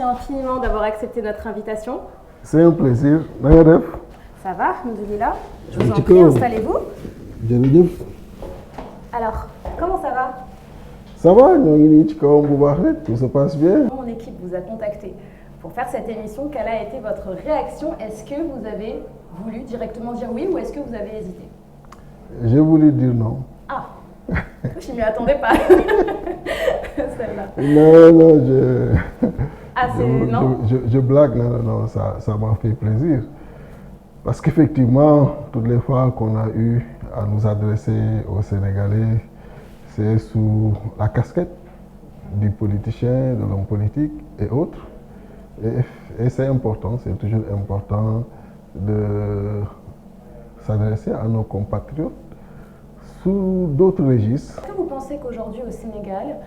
infiniment d'avoir accepté notre invitation. C'est un plaisir. Ça va, alhamdoulilah. Je vous en prie, installez-vous. Alors, comment ça va? Ça va, tout se passe bien. Mon équipe vous a contacté pour faire cette émission. Quelle a été votre réaction? Est-ce que vous avez voulu directement dire oui ou est-ce que vous avez hésité? J'ai voulu dire non. Ah, je ne m'y attendais pas. Celle-là. Non, Ah, non. Je blague, non, ça m'a fait plaisir. Parce qu'effectivement, toutes les fois qu'on a eu à nous adresser aux Sénégalais, c'est sous la casquette du politicien, de l'homme politique et autres. Et c'est important, c'est toujours important de s'adresser à nos compatriotes sous d'autres registres. Est-ce que vous pensez qu'aujourd'hui au Sénégal,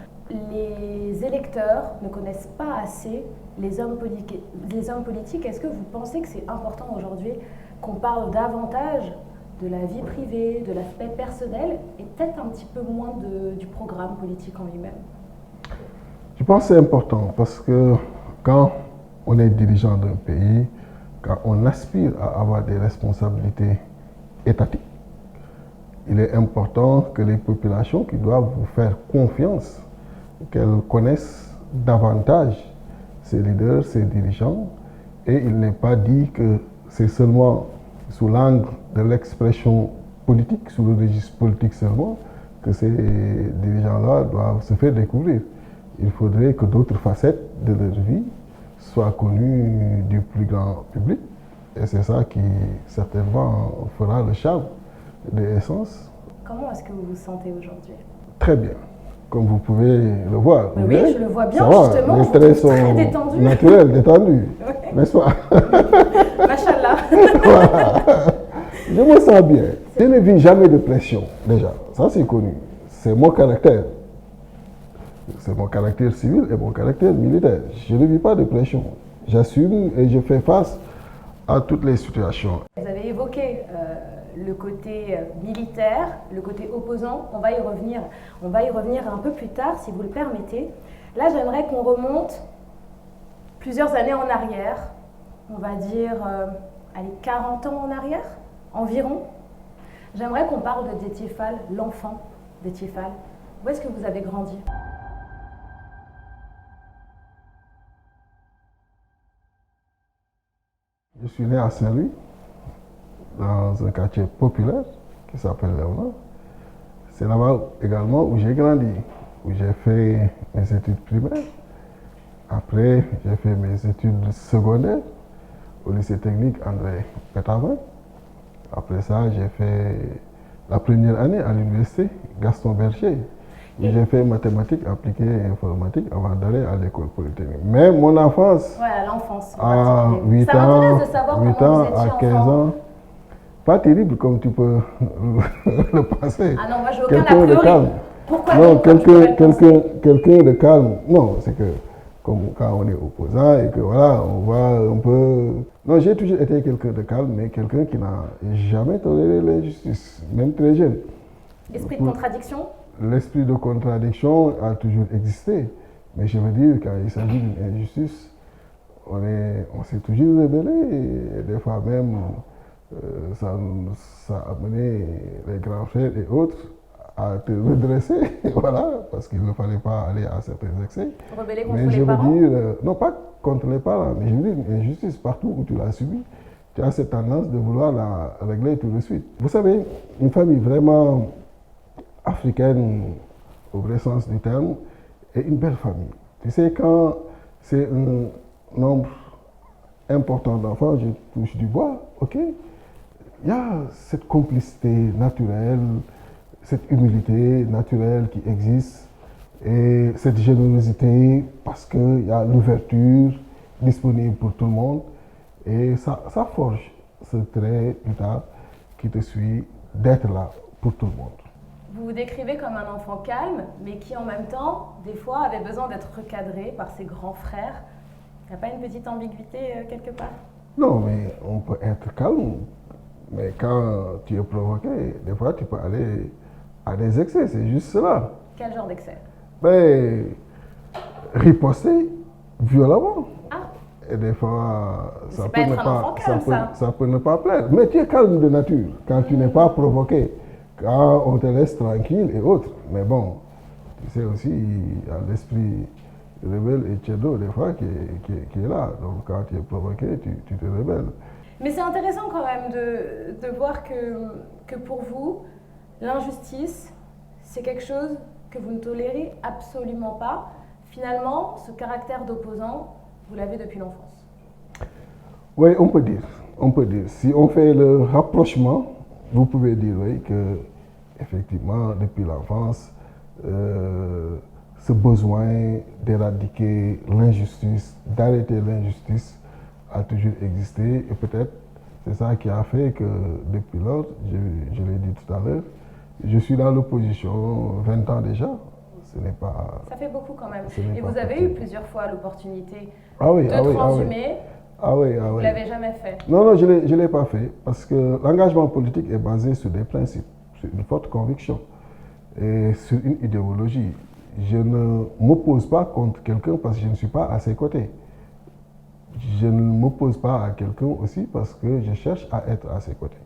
les électeurs ne connaissent pas assez les hommes politiques? Est-ce que vous pensez que c'est important aujourd'hui qu'on parle davantage de la vie privée, de l'aspect personnel et peut-être un petit peu moins du programme politique en lui-même? Je pense que c'est important parce que quand on est dirigeant d'un pays, quand on aspire à avoir des responsabilités étatiques, il est important que les populations qui doivent vous faire confiance, qu'elles connaissent davantage ces leaders, ces dirigeants, et il n'est pas dit que c'est seulement sous l'angle de l'expression politique, sous le registre politique seulement, que ces dirigeants-là doivent se faire découvrir. Il faudrait que d'autres facettes de leur vie soient connues du plus grand public, et c'est ça qui certainement fera le charme de Essence. Comment est-ce que vous vous sentez aujourd'hui? Très bien. Comme vous pouvez le voir. Oui, je le vois bien, justement. Les traits sont très détendus. Naturels, détendus, n'est-ce pas? Machallah. Voilà. Je me sens bien. Je ne vis jamais de pression, déjà. Ça, c'est connu. C'est mon caractère. C'est mon caractère civil et mon caractère militaire. Je ne vis pas de pression. J'assume et je fais face à toutes les situations. Vous avez évoqué le côté militaire, le côté opposant. On va y revenir. On va y revenir un peu plus tard, si vous le permettez. Là, j'aimerais qu'on remonte plusieurs années en arrière. On va dire, 40 ans en arrière, environ. J'aimerais qu'on parle de Déthié Fall, l'enfant Déthié Fall. Où est-ce que vous avez grandi? Je suis né à Saint-Louis, dans un quartier populaire qui s'appelle Léonard. C'est là-bas également où j'ai grandi, où j'ai fait mes études primaires. Après, j'ai fait mes études secondaires au lycée technique André Pétavin. Après ça, j'ai fait la première année à l'université Gaston Berger. J'ai fait mathématiques appliquées et informatique avant d'aller à l'école polytechnique. Mais mon enfance, l'enfance, à 8 ans, 8 ans à 15 ans, pas terrible comme tu peux le penser. Ah non, moi j'ai aucun a priori. Pourquoi non, quelqu'un de calme. Non, c'est que comme quand on est opposant et que voilà, on voit un peu... Non, j'ai toujours été quelqu'un de calme, mais quelqu'un qui n'a jamais toléré l'injustice, même très jeune. Esprit de contradiction? L'esprit de contradiction a toujours existé, mais je veux dire, quand il s'agit d'une injustice, on s'est toujours rebellé, et des fois même, ça a amené les grands frères et autres à te redresser, voilà, parce qu'il ne fallait pas aller à certains excès. Rebeller contre mais les parents? Mais je veux dire, non pas contre les parents, mais je veux dire, une injustice partout où tu l'as subie, tu as cette tendance de vouloir la régler tout de suite. Vous savez, une famille vraiment africaine, au vrai sens du terme, est une belle famille. Tu sais, quand c'est un nombre important d'enfants, je touche du bois, ok, il y a cette complicité naturelle, cette humilité naturelle qui existe, et cette générosité, parce qu'il y a l'ouverture disponible pour tout le monde, et ça forge ce trait plus tard qui te suit d'être là pour tout le monde. Vous vous décrivez comme un enfant calme, mais qui en même temps, des fois, avait besoin d'être recadré par ses grands frères. Il n'y a pas une petite ambiguïté quelque part? Non, mais on peut être calme, mais quand tu es provoqué, des fois tu peux aller à des excès, c'est juste cela. Quel genre d'excès? Ben, riposter violemment. Ah Et des fois, C'est pas être un enfant calme, ça. Ça peut ne pas plaire. Mais tu es calme de nature quand tu n'es pas provoqué, quand on te laisse tranquille et autres. Mais bon, tu sais aussi, il y a l'esprit rebelle et tchédo des fois qui est là. Donc quand tu es provoqué, tu te rebelles. Mais c'est intéressant quand même de voir que pour vous, l'injustice, c'est quelque chose que vous ne tolérez absolument pas. Finalement, ce caractère d'opposant, vous l'avez depuis l'enfance. Oui, on peut dire. On peut dire. Si on fait le rapprochement, vous pouvez dire oui, que effectivement, depuis l'enfance, ce besoin d'éradiquer l'injustice, d'arrêter l'injustice a toujours existé. Et peut-être c'est ça qui a fait que depuis lors, je l'ai dit tout à l'heure, je suis dans l'opposition 20 ans déjà. Ce n'est pas... Ça fait beaucoup quand même. Et vous avez eu plusieurs fois l'opportunité de transhumer. Vous ne l'avez jamais fait. Non, je ne l'ai pas fait parce que l'engagement politique est basé sur des principes, sur une forte conviction et sur une idéologie. Je ne m'oppose pas contre quelqu'un parce que je ne suis pas à ses côtés. Je ne m'oppose pas à quelqu'un aussi parce que je cherche à être à ses côtés.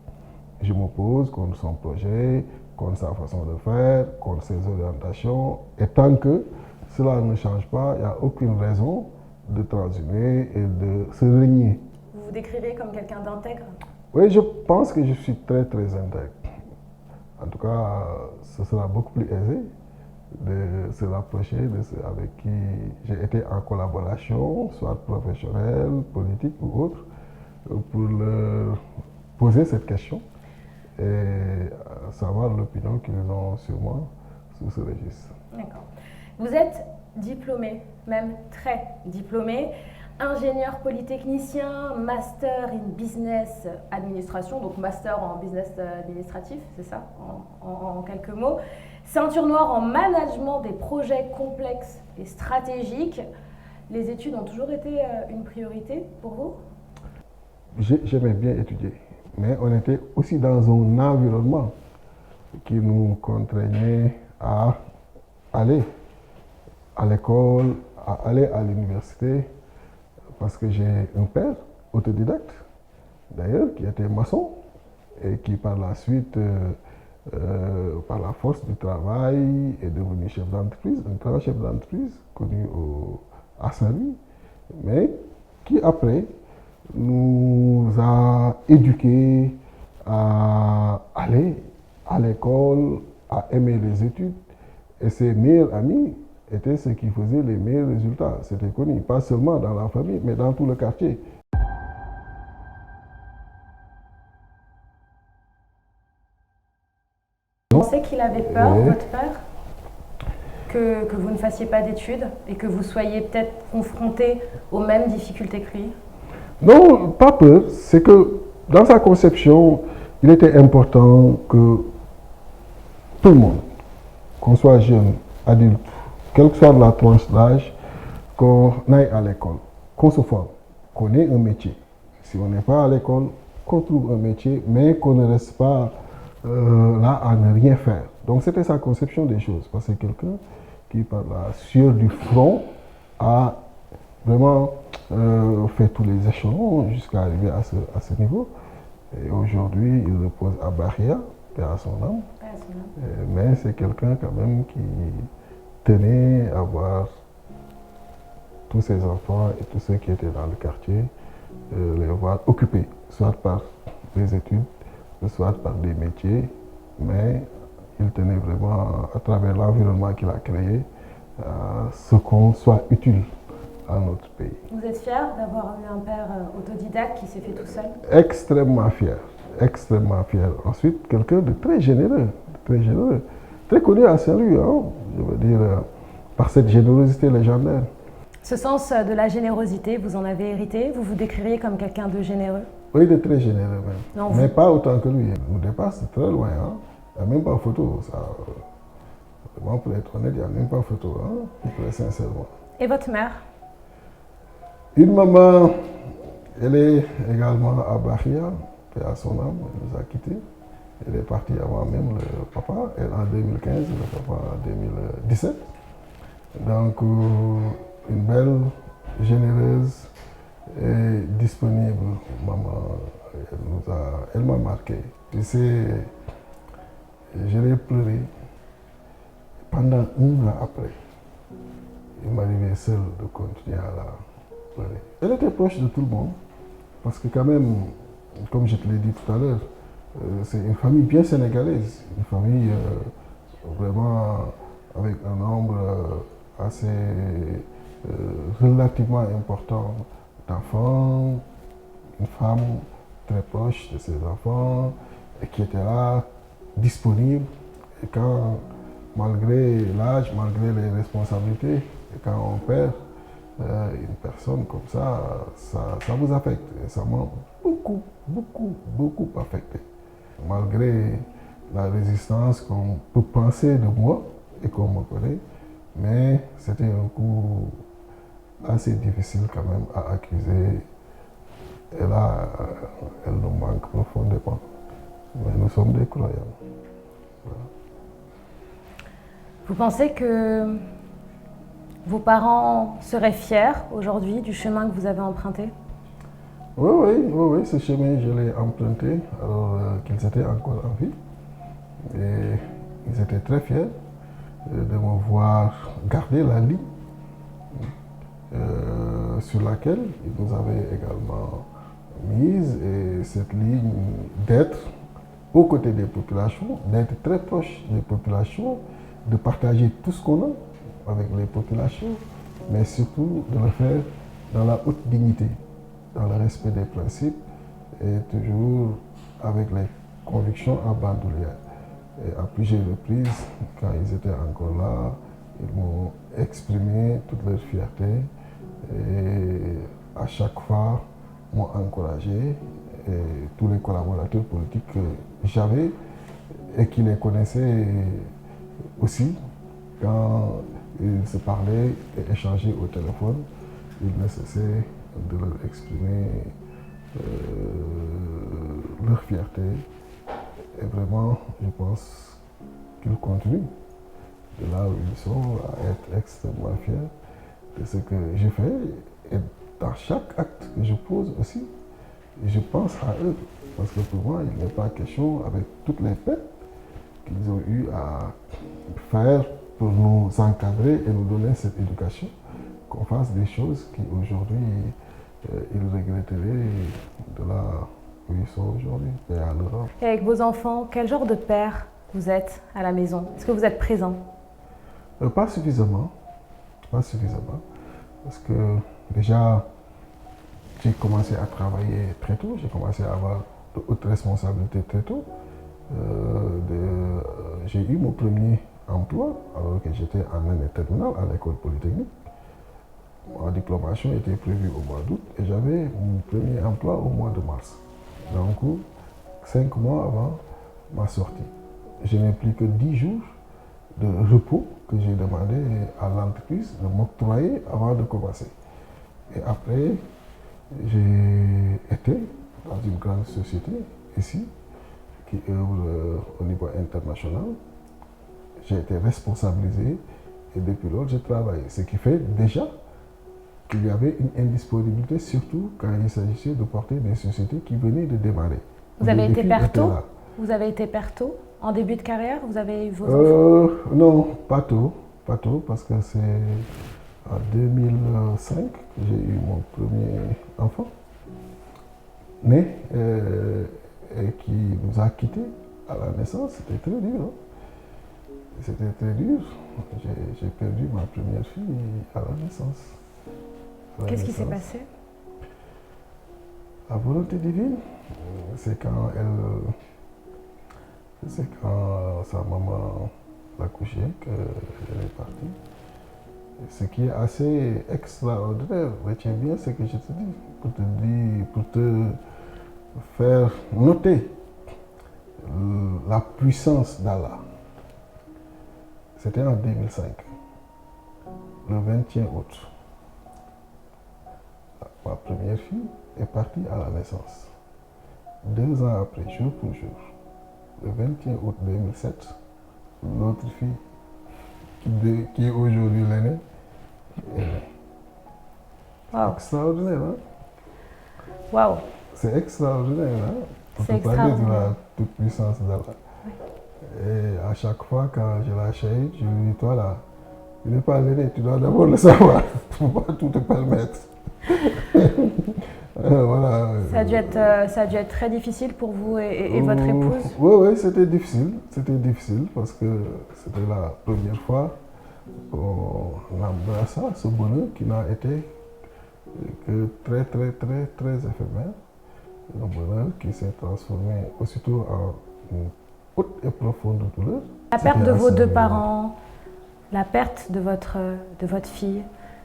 Je m'oppose contre son projet, contre sa façon de faire, contre ses orientations. Et tant que cela ne change pas, il n'y a aucune raison de transhumer et de se renier. Vous vous décrivez comme quelqu'un d'intègre? Oui, je pense que je suis très intègre. En tout cas, ce sera beaucoup plus aisé de se rapprocher de ceux avec qui j'ai été en collaboration, soit professionnelle, politique ou autre, pour leur poser cette question et savoir l'opinion qu'ils ont sur moi sur ce registre. D'accord. Vous êtes diplômé, même très diplômé, ingénieur polytechnicien, master in business administration, donc master en business administratif, c'est ça, en quelques mots. Ceinture noire en management des projets complexes et stratégiques. Les études ont toujours été une priorité pour vous? J'aimais bien étudier, mais on était aussi dans un environnement qui nous contraignait à aller à l'école, à aller à l'université, parce que j'ai un père autodidacte, d'ailleurs, qui était maçon et qui par la suite, par la force du travail, est devenu chef d'entreprise, un grand chef d'entreprise connu à Saint-Louis, mais qui après nous a éduqués à aller à l'école, à aimer les études, et ses meilleurs amis étaient ceux qui faisaient les meilleurs résultats. C'était connu, pas seulement dans la famille, mais dans tout le quartier. Vous pensez qu'il avait peur, votre père, que vous ne fassiez pas d'études et que vous soyez peut-être confronté aux mêmes difficultés que lui? Non, pas peur. C'est que dans sa conception, il était important que tout le monde, qu'on soit jeune, adulte, quelle que soit la tranche d'âge, qu'on aille à l'école, qu'on se forme, qu'on ait un métier. Si on n'est pas à l'école, qu'on trouve un métier, mais qu'on ne reste pas là à ne rien faire. Donc c'était sa conception des choses. Parce que c'est quelqu'un qui, par la sueur du front, a vraiment fait tous les échelons jusqu'à arriver à ce niveau. Et aujourd'hui, il repose à Bahia, paix à son âme. Mais c'est quelqu'un quand même qui tenait à voir tous ses enfants et tous ceux qui étaient dans le quartier, les voir occupés, soit par les études, soit par des métiers, mais il tenait vraiment, à travers l'environnement qu'il a créé, à ce qu'on soit utile à notre pays. Vous êtes fier d'avoir eu un père autodidacte qui s'est fait tout seul? Extrêmement fier, extrêmement fier. Ensuite, quelqu'un de très généreux, très connu à Saint-Louis, hein, je veux dire, par cette générosité légendaire. Ce sens de la générosité, vous en avez hérité? Vous vous décririez comme quelqu'un de généreux? Oui, de très généreux même. Non, mais pas autant que lui. Il nous dépasse très loin. Hein. Il n'y a même pas photo. Ça, vraiment, pour être honnête, il n'y a même pas photo. Hein, très sincèrement. Et votre mère? Une maman, elle est également à Bahia, paix à son âme, elle nous a quittés. Elle est partie avant même le papa, elle en 2015, le papa en 2017. Donc, une belle, généreuse disponible, maman, elle m'a marqué. Tu sais, je l'ai pleuré pendant 1 an après. Il m'arrivait seul de continuer à la pleurer. Elle était proche de tout le monde, parce que quand même, comme je te l'ai dit tout à l'heure, c'est une famille bien sénégalaise, une famille vraiment avec un nombre assez relativement important d'enfants, une femme très proche de ses enfants, et qui était là, disponible, et quand, malgré l'âge, malgré les responsabilités, et quand on perd une personne comme ça vous affecte, et ça m'a beaucoup affecté. Malgré la résistance qu'on peut penser de moi et qu'on me connaît, mais c'était un coup assez difficile quand même à accuser. Et là, elle nous manque profondément. Mais nous sommes des croyants. Voilà. Vous pensez que vos parents seraient fiers aujourd'hui du chemin que vous avez emprunté? Oui, ce chemin, je l'ai emprunté alors qu'ils étaient encore en vie. Et ils étaient très fiers de me voir garder la ligne sur laquelle ils nous avaient également mise. Et cette ligne d'être aux côtés des populations, d'être très proche des populations, de partager tout ce qu'on a avec les populations, mais surtout de le faire dans la haute dignité, dans le respect des principes et toujours avec les convictions en bandoulière. Et à plusieurs reprises, quand ils étaient encore là, ils m'ont exprimé toute leur fierté et à chaque fois m'ont encouragé. Et tous les collaborateurs politiques que j'avais et qui les connaissaient aussi, quand ils se parlaient et échangeaient au téléphone, ils ne cessaient de leur exprimer leur fierté. Et vraiment, je pense qu'ils continuent de là où ils sont à être extrêmement fiers de ce que je fais. Et dans chaque acte que je pose aussi, je pense à eux. Parce que pour moi, il n'est pas question, avec toutes les peines qu'ils ont eu à faire pour nous encadrer et nous donner cette éducation, qu'on fasse des choses qui aujourd'hui, ils regretteraient de là où ils sont aujourd'hui et à l'Europe. Et avec vos enfants, quel genre de père vous êtes à la maison? Est-ce que vous êtes présent? Pas suffisamment. Pas suffisamment. Parce que déjà, j'ai commencé à travailler très tôt. J'ai commencé à avoir de hautes responsabilités très tôt. J'ai eu mon premier emploi alors que j'étais en année terminale à l'école polytechnique. Ma diplomation était prévue au mois d'août et j'avais mon premier emploi au mois de mars. Donc, 5 mois avant ma sortie. Je n'ai plus que 10 jours de repos que j'ai demandé à l'entreprise de m'octroyer avant de commencer. Et après, j'ai été dans une grande société ici qui œuvre au niveau international. J'ai été responsabilisé et depuis lors, j'ai travaillé. Ce qui fait déjà qu'il y avait une indisponibilité, surtout quand il s'agissait de porter des sociétés qui venaient de démarrer. Vous avez été père tôt? Vous avez été père tôt en début de carrière? Vous avez eu vos enfants? Non, pas tôt, parce que c'est en 2005 que j'ai eu mon premier enfant, né et qui nous a quittés à la naissance. C'était très dur. C'était très dur. J'ai perdu ma première fille à la naissance. Qu'est-ce qui s'est passé? La volonté divine, c'est quand sa maman l'a couchée qu'elle est partie. Ce qui est assez extraordinaire, retiens bien ce que je te dis, pour te faire noter la puissance d'Allah. C'était en 2005, le 21 août. Ma première fille est partie à la naissance. 2 ans après, jour pour jour, le 21 août 2007, l'autre fille, qui est aujourd'hui l'aînée, est née. Wow. Extraordinaire, hein? Waouh. C'est extraordinaire, hein? On C'est peut parler de la extraordinaire. toute-puissance d'Allah. Et à chaque fois, quand je la chéris, je lui dis, toi là, tu n'es pas l'aîné, tu dois d'abord le savoir. Tu ne peux pas tout te permettre. Voilà. Ça a dû être très difficile pour vous et votre épouse. Oui, oui, c'était difficile. C'était difficile parce que c'était la première fois qu'on embrassa ce bonheur qui n'a été que très, très, très, très éphémère. Un bonheur qui s'est transformé aussitôt en une haute et profonde douleur. La perte C'était de vos assez deux violent. parents, la perte de votre fille,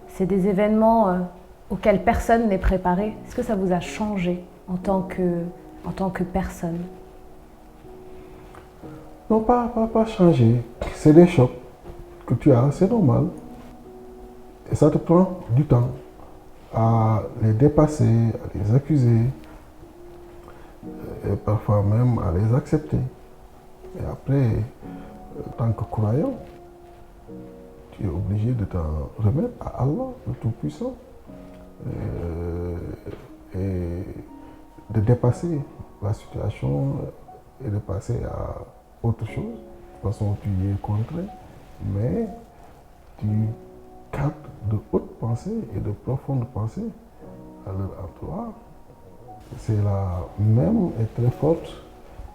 c'est des événements auxquels personne n'est préparé. Est-ce que ça vous a changé en tant que personne? Non, pas changer. C'est des chocs que tu as, c'est normal. Et ça te prend du temps à les dépasser, à les accuser, et parfois même à les accepter. Et après, en tant que croyant, tu es obligé de t'en remettre à Allah, le Tout-Puissant, et de dépasser la situation et de passer à autre chose. De toute façon, tu y es contraint, mais tu captes de hautes pensées et de profondes pensées à leur endroit. C'est la même et très forte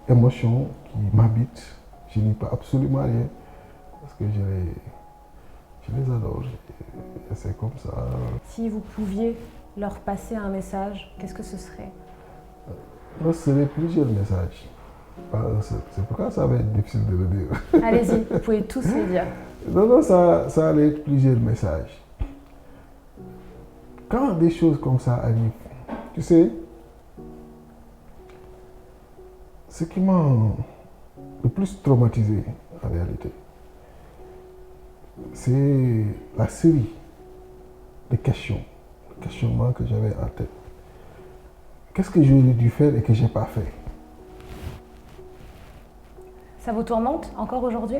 émotion qui m'habite. Je n'y peux absolument rien parce que je les adore. Et c'est comme ça. Si vous pouviez leur passer un message, qu'est-ce que ce serait? Ce serait plusieurs messages. C'est pourquoi ça va être difficile de le dire. Allez-y, vous pouvez tous les dire. Non, ça allait être plusieurs messages. Quand des choses comme ça arrivent, tu sais, ce qui m'a le plus traumatisé en réalité, c'est la série de questionnements que j'avais en tête. Qu'est-ce que j'aurais dû faire et que je n'ai pas fait? Ça vous tourmente encore aujourd'hui?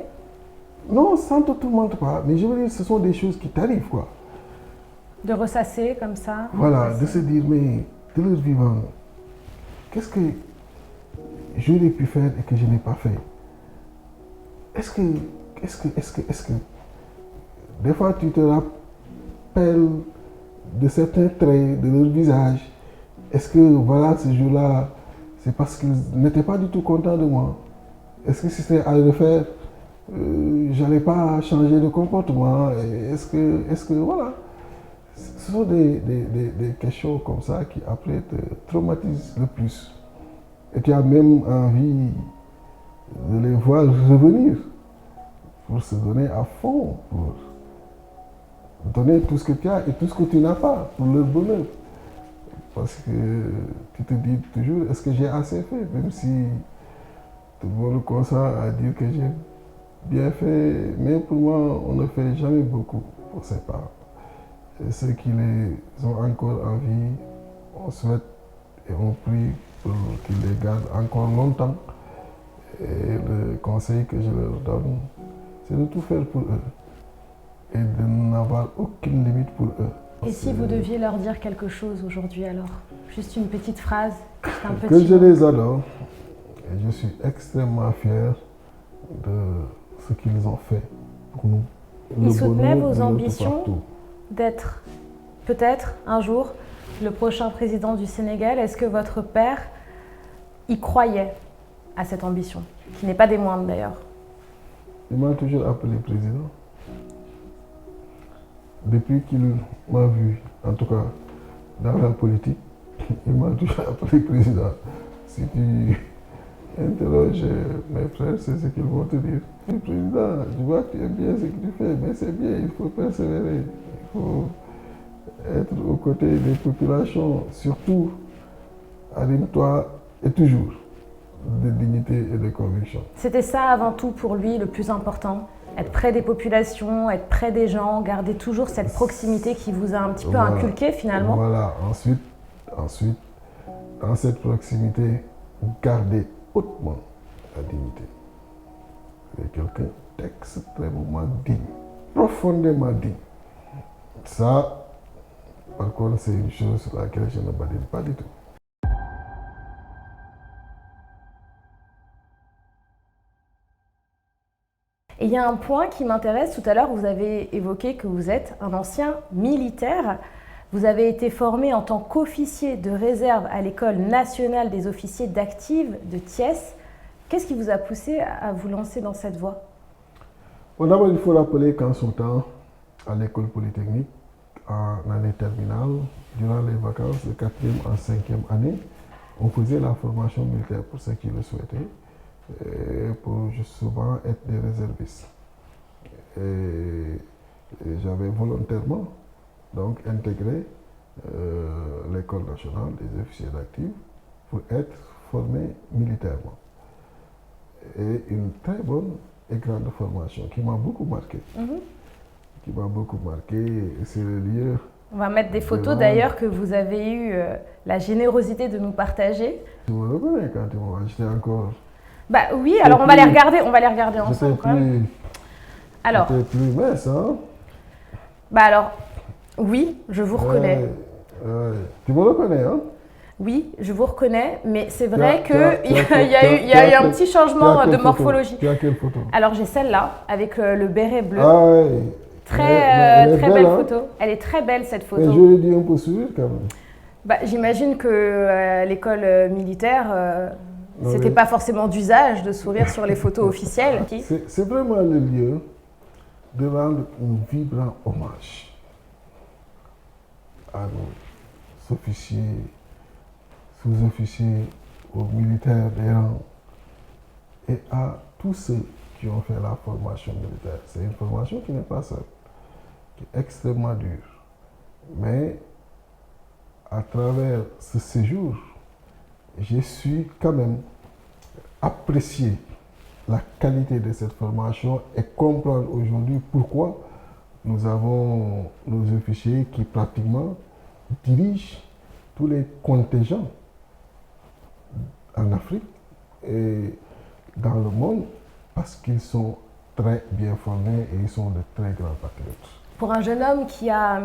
Non, ça ne te tourmente pas, mais je veux dire, ce sont des choses qui t'arrivent, quoi. De ressasser comme ça? Voilà, de se dire, mais de leur vivant, qu'est-ce que j'aurais pu faire et que je n'ai pas fait? Est-ce que, des fois tu te rappelles de certains traits de leur visage? Est-ce que, voilà, ce jour-là, c'est parce qu'ils n'étaient pas du tout contents de moi? Est-ce que si c'était à le refaire, j'allais pas changer de comportement? Est-ce que, voilà. Ce sont des questions comme ça qui après te traumatisent le plus. Et tu as même envie de les voir revenir pour se donner à fond, pour donner tout ce que tu as et tout ce que tu n'as pas pour leur bonheur. Parce que tu te dis toujours, est-ce que j'ai assez fait? Même si tout le monde consent à dire que j'ai bien fait, mais pour moi, on ne fait jamais beaucoup pour ses parents. Et ceux qui les ont encore en vie, on souhaite et on prie pour qu'ils les gardent encore longtemps. Et le conseil que je leur donne, c'est de tout faire pour eux et de n'avoir aucune limite pour eux. Et si vous deviez leur dire quelque chose aujourd'hui alors? Juste une petite phrase, juste un Que petit je mot. les adore et je suis extrêmement fier de ce qu'ils ont fait pour nous. Ils soutenaient bonheur vos de notre ambitions partout. d'être peut-être un jour le prochain président du Sénégal. Est-ce que votre père y croyait à cette ambition, qui n'est pas des moindres d'ailleurs? Il m'a toujours appelé président. Depuis qu'il m'a vu, en tout cas dans la politique, il m'a toujours appelé président. Si tu interroges mes frères, c'est ce qu'ils vont te dire. Président, je vois que tu aimes bien ce que tu fais, mais c'est bien, il faut persévérer. Il faut être aux côtés des populations, surtout, anime-toi et toujours, de dignité et de conviction. C'était ça avant tout pour lui le plus important? Être près des populations, être près des gens, garder toujours cette proximité qui vous a un petit peu Voilà. inculqué finalement? Voilà, ensuite, dans cette proximité, garder hautement la dignité. C'est quelqu'un d'extrêmement digne, profondément digne. Ça, par contre, c'est une chose sur laquelle je ne badine pas du tout. Et il y a un point qui m'intéresse. Tout à l'heure, vous avez évoqué que vous êtes un ancien militaire. Vous avez été formé en tant qu'officier de réserve à l'École nationale des officiers d'active de Thiès. Qu'est-ce qui vous a poussé à vous lancer dans cette voie? Bon, d'abord, il faut rappeler qu'en son temps, à l'école polytechnique, en année terminale, durant les vacances de 4e en 5e année, on faisait la formation militaire pour ceux qui le souhaitaient, pour justement être des réservistes. Et j'avais volontairement donc intégré l'école nationale des officiers d'actifs pour être formé militairement. Et une très bonne et grande formation qui m'a beaucoup marqué. Qui m'a beaucoup marqué, c'est le lieu. On va mettre des photos d'ailleurs que vous avez eu la générosité de nous partager. Tu me reconnais quand tu m'as acheté encore. Bah oui, alors on va les regarder ensemble quand même. Alors. J'étais plus mince, hein? Bah alors, oui, je vous reconnais. Tu me reconnais, hein? Oui, je vous reconnais, mais c'est vrai qu'il y a eu un petit changement de morphologie. Tu as quelle photo? Alors j'ai celle-là, avec le béret bleu. Ah oui. Très belle photo. Elle est très belle cette photo. Mais je l'ai dit un peu sourire quand même. Bah, j'imagine que l'école militaire, c'était pas forcément d'usage de sourire sur les photos officielles. C'est vraiment le lieu de rendre un vibrant hommage à nos officiers, sous-officiers, aux militaires des rangs et à tous ceux qui ont fait la formation militaire. C'est une formation qui n'est pas simple, qui est extrêmement dure. Mais à travers ce séjour, j'ai su quand même apprécier la qualité de cette formation et comprendre aujourd'hui pourquoi nous avons nos officiers qui pratiquement dirigent tous les contingents en Afrique et dans le monde parce qu'ils sont très bien formés et ils sont de très grands patriotes. Pour un jeune homme qui a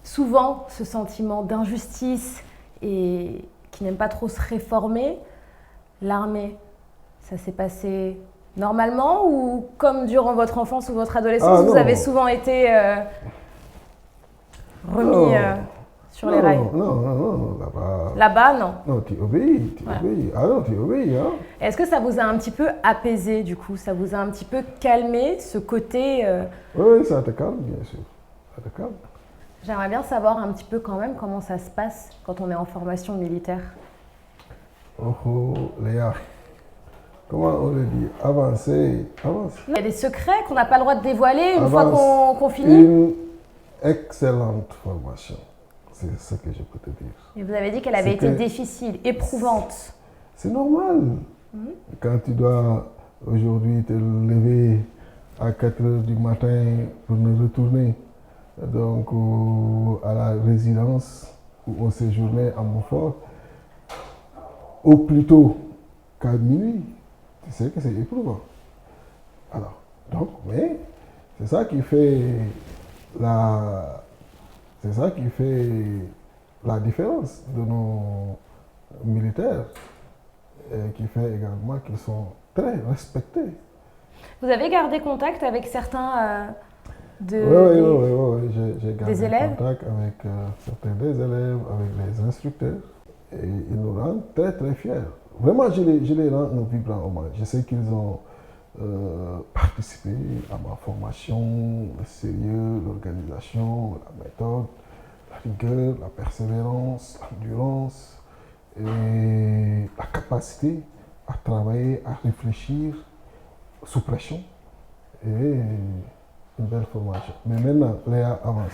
souvent ce sentiment d'injustice et qui n'aime pas trop se réformer, l'armée, ça s'est passé normalement ou comme durant votre enfance ou votre adolescence, vous avez souvent été remis sur les rails? Non, là-bas. Là-bas, non? Non, tu obéis, obéis. Ah non, tu obéis, hein. Est-ce que ça vous a un petit peu apaisé du coup? Ça vous a un petit peu calmé ce côté Oui, ça te calme, bien sûr. Ça te calme. J'aimerais bien savoir un petit peu quand même comment ça se passe quand on est en formation militaire. Oh, Léa, comment on le dit? Avancez, avance. Il y a des secrets qu'on n'a pas le droit de dévoiler une fois qu'on finit? Une excellente formation, c'est ce que je peux te dire. Et vous avez dit qu'elle avait été difficile, éprouvante. C'est normal. Quand tu dois aujourd'hui te lever à 4 h du matin pour nous retourner donc à la résidence où on séjournait à Montfort, au plus tôt qu'à minuit, tu sais que c'est éprouvant. Alors, donc, mais c'est ça qui fait la différence de nos militaires et qui fait également qu'ils sont très respectés. Vous avez gardé contact avec certains Oui, j'ai gardé contact avec certains des élèves, avec les instructeurs. Et ils nous rendent très très fiers. Vraiment, je les rends un vibrant hommage. Je sais qu'ils ont participé à ma formation, le sérieux, l'organisation, la méthode, la rigueur, la persévérance, l'endurance et la capacité à travailler, à réfléchir sous pression. Et une belle formation. Mais maintenant, Léa avance.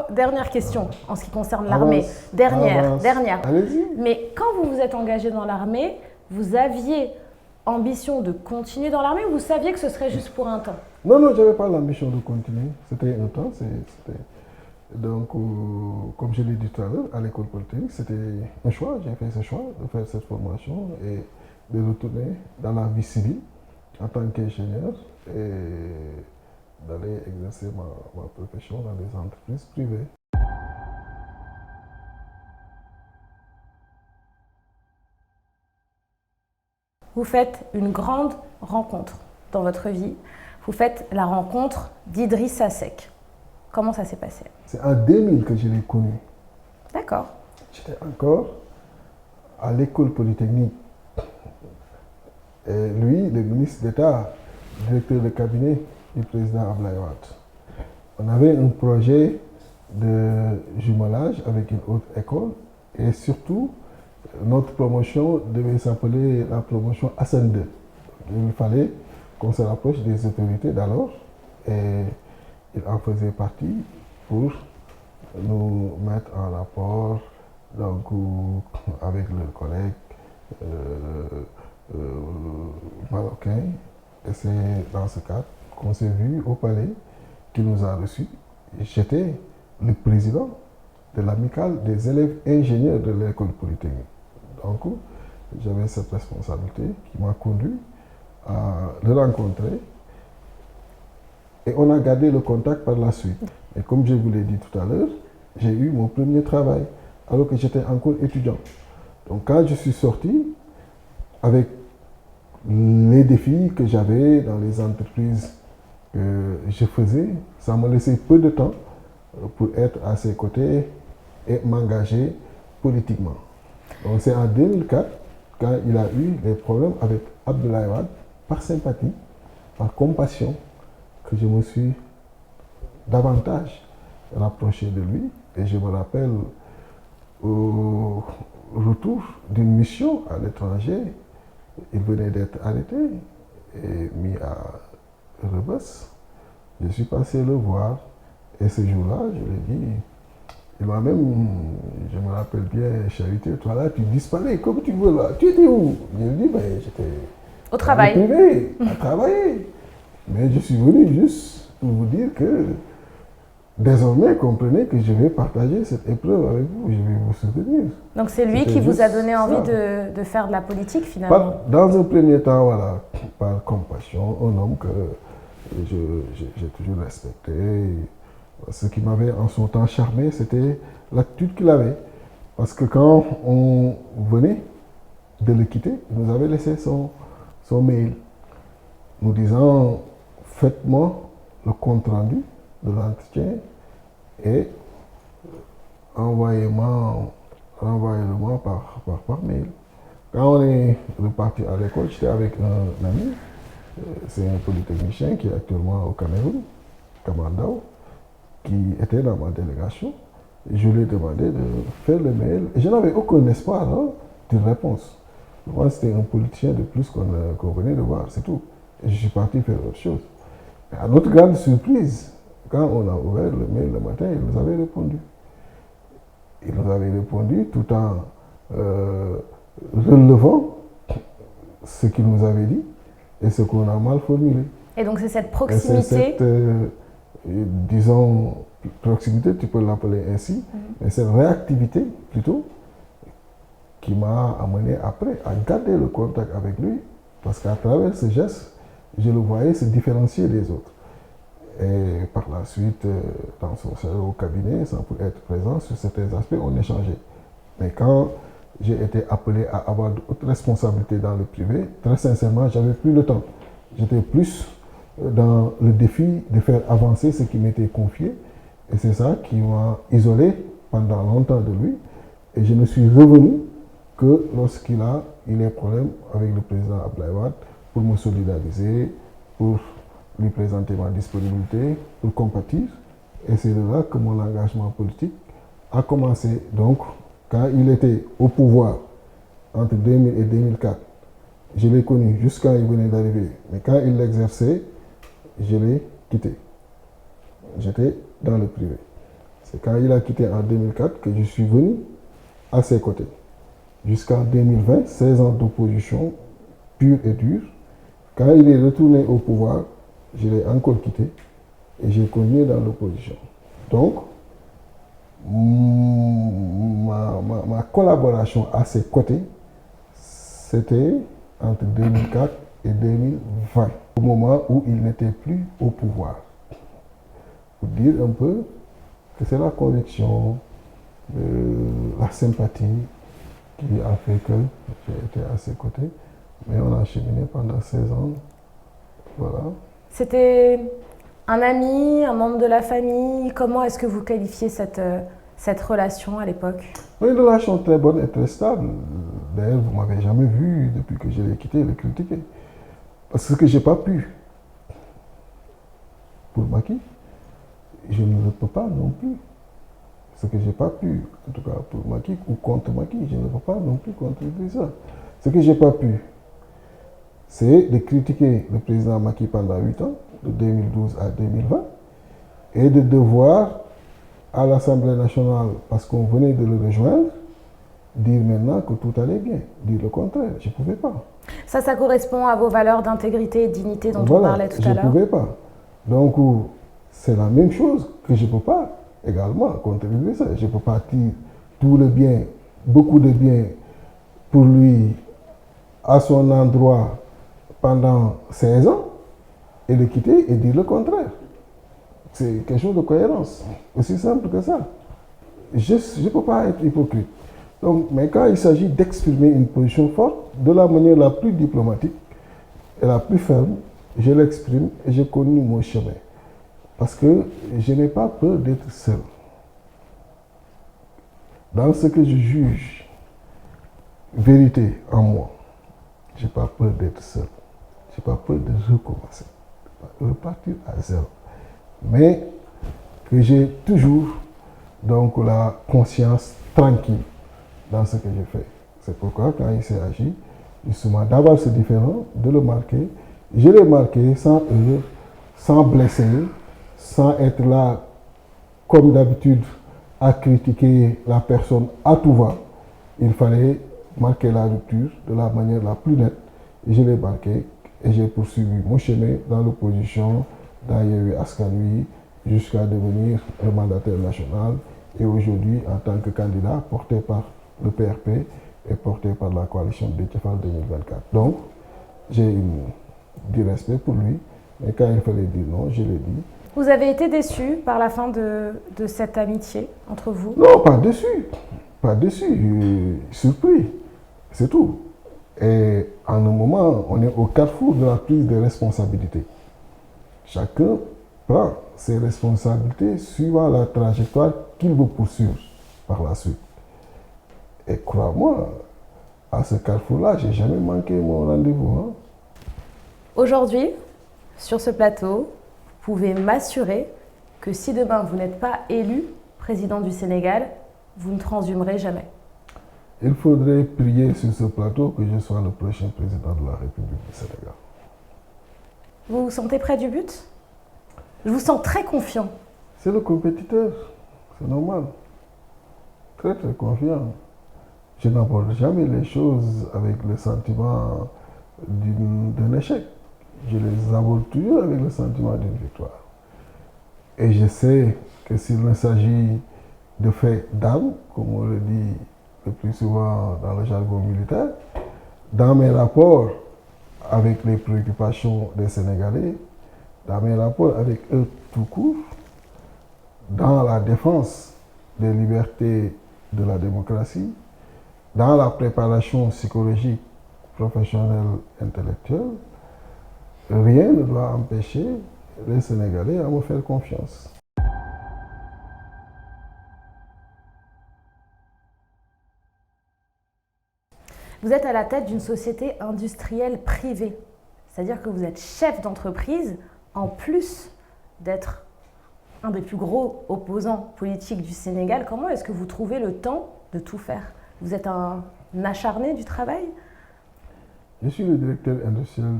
Dernière question en ce qui concerne l'armée. Dernière. Allez-y. Mais quand vous vous êtes engagé dans l'armée, vous aviez ambition de continuer dans l'armée ou vous saviez que ce serait juste pour un temps? Non, je n'avais pas l'ambition de continuer. C'était un temps. Donc, comme je l'ai dit tout à l'heure, à l'école polytechnique, c'était un choix. J'ai fait ce choix de faire cette formation et de retourner dans la vie civile en tant qu'ingénieur et d'aller exercer ma profession dans les entreprises privées. Vous faites une grande rencontre. dans votre vie, vous faites la rencontre d'Idrissa Seck. Comment ça s'est passé? C'est en 2000 que je l'ai connu. D'accord. J'étais encore à l'école polytechnique. Et lui, le ministre d'État, directeur de cabinet du président Abdoulaye Wade. On avait un projet de jumelage avec une autre école et surtout, notre promotion devait s'appeler la promotion Hassan II. Il fallait qu'on se rapproche des autorités d'alors et il en faisait partie pour nous mettre en rapport donc, avec leurs collègues marocains. Et c'est dans ce cadre qu'on s'est vu au palais, qui nous a reçus. J'étais le président de l'amicale des élèves ingénieurs de l'école polytechnique. Donc, j'avais cette responsabilité qui m'a conduit à le rencontrer. Et on a gardé le contact par la suite. Et comme je vous l'ai dit tout à l'heure, j'ai eu mon premier travail alors que j'étais encore étudiant. Donc quand je suis sorti, avec les défis que j'avais dans les entreprises que je faisais, ça m'a laissé peu de temps pour être à ses côtés et m'engager politiquement. Donc c'est en 2004, quand il a eu des problèmes avec Abdoulaye Wade, par sympathie, par compassion, que je me suis davantage rapproché de lui. Et je me rappelle au retour d'une mission à l'étranger, il venait d'être arrêté et mis à Rebeuss. Je suis passé le voir et ce jour-là, je lui ai dit, il m'a même, je me rappelle bien, charité, toi là, tu disparais comme tu veux là. Tu étais où? Je lui ai dit, ben, j'étais au travail. Privé, à travailler. Mais je suis venu juste pour vous dire que désormais, comprenez que je vais partager cette épreuve avec vous, je vais vous soutenir. Donc c'est lui qui vous a donné envie de faire de la politique finalement? Dans un premier temps, voilà, par compassion, un homme que j'ai toujours respecté. Ce qui m'avait en son temps charmé, c'était l'attitude qu'il avait. Parce que quand on venait de le quitter, il nous avait laissé son mail, nous disant, faites-moi le compte-rendu de l'entretien et renvoyez-le-moi par mail. Quand on est reparti à l'école, j'étais avec un ami, c'est un polytechnicien qui est actuellement au Cameroun, Kamandao, qui était dans ma délégation. Je lui ai demandé de faire le mail et je n'avais aucun espoir de réponse. Moi, c'était un politicien de plus qu'on venait de voir, c'est tout. Et je suis parti faire autre chose. Mais à notre grande surprise, quand on a ouvert le mail le matin, il nous avait répondu. Il nous avait répondu tout en relevant ce qu'il nous avait dit et ce qu'on a mal formulé. Et donc c'est cette proximité. C'est cette, disons, proximité, tu peux l'appeler ainsi, mais cette réactivité plutôt, qui m'a amené après à garder le contact avec lui, parce qu'à travers ce geste, je le voyais se différencier des autres. Et par la suite, dans son salon au cabinet, sans pour être présent sur certains aspects, on échangeait. Mais quand j'ai été appelé à avoir d'autres responsabilités dans le privé, très sincèrement, j'avais plus le temps. J'étais plus dans le défi de faire avancer ce qui m'était confié. Et c'est ça qui m'a isolé pendant longtemps de lui. Et je ne suis revenu que lorsqu'il a eu des problèmes avec le président Abdoulaye Wade pour me solidariser, pour lui présenter ma disponibilité, pour compatir. Et c'est de là que mon engagement politique a commencé. Donc, quand il était au pouvoir, entre 2000 et 2004, je l'ai connu jusqu'à il venait d'arriver. Mais quand il l'exerçait, je l'ai quitté. J'étais dans le privé. C'est quand il a quitté en 2004 que je suis venu à ses côtés. Jusqu'en 2020, 16 ans d'opposition pure et dure. Quand il est retourné au pouvoir, je l'ai encore quitté et j'ai continué dans l'opposition. Donc, ma collaboration à ses côtés, c'était entre 2004 et 2020, au moment où il n'était plus au pouvoir. Pour dire un peu que c'est la conviction, la sympathie qui a fait que j'ai été à ses côtés. Mais on a cheminé pendant 16 ans Voilà. C'était un ami, un membre de la famille? Comment est-ce que vous qualifiez cette relation à l'époque? Oui, une relation très bonne et très stable. D'ailleurs, vous ne m'avez jamais vu, depuis que je l'ai quitté, le critiquer. Parce que ce que je n'ai pas pu pour Macky, je ne le peux pas non plus. Ce que je n'ai pas pu, en tout cas pour Macky ou contre Macky, je ne le peux pas non plus contre Idrissa. Ce que je n'ai pas pu, c'est de critiquer le président Macky pendant 8 ans, de 2012 à 2020, et de devoir, à l'Assemblée nationale, parce qu'on venait de le rejoindre, dire maintenant que tout allait bien, dire le contraire. Je ne pouvais pas. Ça correspond à vos valeurs d'intégrité et de dignité dont on parlait tout à l'heure? Je ne pouvais pas. Donc, c'est la même chose que je ne peux pas également contribuer ça. Je ne peux pas dire tout le bien, beaucoup de bien pour lui à son endroit pendant 16 ans et le quitter et dire le contraire. C'est quelque chose de cohérence, aussi simple que ça. Je ne peux pas être hypocrite. Donc, mais quand il s'agit d'exprimer une position forte, de la manière la plus diplomatique et la plus ferme, je l'exprime et je connais mon chemin. Parce que je n'ai pas peur d'être seul. Dans ce que je juge vérité en moi, je n'ai pas peur d'être seul. Je n'ai pas peur de recommencer, de repartir à zéro. Mais que j'ai toujours donc la conscience tranquille dans ce que je fais. C'est pourquoi quand il s'est agi justement d'avoir ce différent, de le marquer, je l'ai marqué sans heurts, sans blesser, sans être là comme d'habitude à critiquer la personne à tout va. Il fallait marquer la rupture de la manière la plus nette. Et je l'ai marqué et j'ai poursuivi mon chemin dans l'opposition, dans Yewwi Askan Wi, jusqu'à devenir le mandataire national et aujourd'hui en tant que candidat porté par le PRP et porté par la coalition Déthié Fall 2024. Donc, j'ai du respect pour lui, mais quand il fallait dire non, je l'ai dit. Vous avez été déçu par la fin de cette amitié entre vous? Non, pas déçu. Pas déçu, surpris. C'est tout. Et en un moment, on est au carrefour de la prise de responsabilité. Chacun prend ses responsabilités suivant la trajectoire qu'il veut poursuivre par la suite. Et crois-moi, à ce carrefour-là, je n'ai jamais manqué mon rendez-vous. Hein. Aujourd'hui, sur ce plateau, vous pouvez m'assurer que si demain vous n'êtes pas élu président du Sénégal, vous ne transhumerez jamais. Il faudrait prier sur ce plateau que je sois le prochain président de la République du Sénégal. Vous vous sentez près du but? Je vous sens très confiant. C'est le compétiteur, c'est normal. Très très confiant. Je n'aborde jamais les choses avec le sentiment d'un échec. Je les aborde toujours avec le sentiment d'une victoire. Et je sais que s'il ne s'agit de faits d'armes, comme on le dit le plus souvent dans le jargon militaire, dans mes rapports avec les préoccupations des Sénégalais, dans mes rapports avec eux tout court, dans la défense des libertés de la démocratie, dans la préparation psychologique, professionnelle, intellectuelle, rien ne doit empêcher les Sénégalais à me faire confiance. Vous êtes à la tête d'une société industrielle privée, c'est-à-dire que vous êtes chef d'entreprise, en plus d'être un des plus gros opposants politiques du Sénégal. Comment est-ce que vous trouvez le temps de tout faire? Vous êtes un acharné du travail? Je suis le directeur industriel